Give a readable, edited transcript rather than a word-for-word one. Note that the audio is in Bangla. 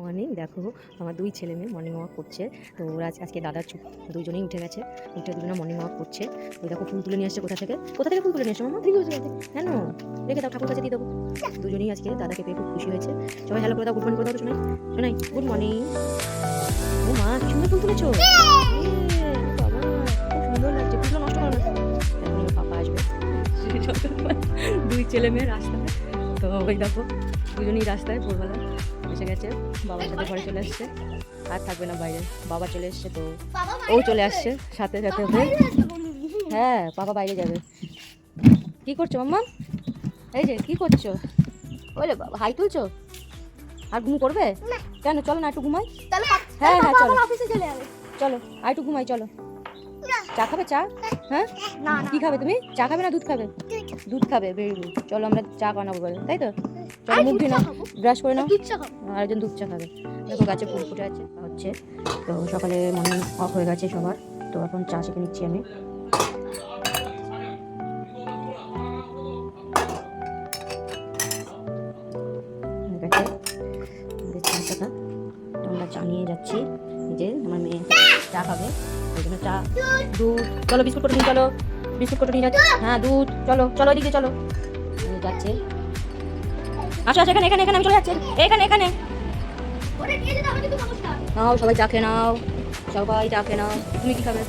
মর্নিং। দেখো আমার দুই ছেলে মেয়ে মর্নিং ওয়াক করছে। তো ওরা আজকে দাদার চুপ, দুইজনেই উঠে গেছে, উঠে দুজনে মর্নিং ওয়াক করছে। ওই দেখো ফুল তুলে নিয়ে আসছে কোথা থেকে ফুল তুলে নিয়ে আসছে মামা? ঠিক আছে কেন রেখে দাও, ঠাকুর কাছে দিয়ে দেবো। দুজনেই আজকে দাদাকে পেয়ে খুব খুশি হয়েছে। সবাই হ্যালো করে দাও, গুড মর্নিং করে দাও তো। শোনাই শোনাই গুড মর্নিং। ও মা কি সুন্দর ফুল তুলেছো, বাবা খুব সুন্দর লাগছে। ফুলগুলো নষ্ট করো না, এখন আমার পাপা আসবে। দুই ছেলে মেয়ে রাস্তায়, তো ওই দেখো দুজনেই রাস্তায় ভোরবেলা এসে গেছে। বাবার সাথে ঘরে চলে আসছে, আর থাকবে না বাইরে। বাবা চলে এসছে, তো ও চলে আসছে সাথে সাথে ওকে। হ্যাঁ বাবা বাইরে যাবে। কি করছো মাম্মা? এই যে কি করছো? ওই বাবা হাই তুলছো, আর ঘুম করবে কেন? চলো না একটু ঘুমাই। হ্যাঁ হ্যাঁ চলো চলো আর একটু ঘুমাই। চলো চা খাবে? চা? হ্যাঁ কি খাবে তুমি? চা খাবে না দুধ খাবে? দুধ খাবে, ভেরি গুড। চলো আমরা চা বানাবো বলে, তাই তো? চলো মুখ দিয়ে নাও, ব্রাশ করে নাও। আরেকজন দুধ চা খাবে। দেখো গাছে ফুল ফুটে আছে হচ্ছে। তো সকালে মর্নিং অফ হয়ে গেছে সবার, তো এখন চা শিখে নিচ্ছি আমি। চাটা তো আমরা চা নিয়ে যাচ্ছি। যে আমার মেয়ে চা খাবে, ওই জন্য চা দুধ। চলো বিস্কুট করে নিয়ে চলো, বিস্কুট করে নিয়ে যাচ্ছি। হ্যাঁ দুধ, চলো চলো এদিকে চলো। যাচ্ছে, আসো আসো এখানে এখানে এখানে আমি চলে যাচ্ছি। এখানে এখানে নাও, সবাই চা খেয়ে নাও, সবাই চা খেয়ে নাও। তুমি কি খাবে?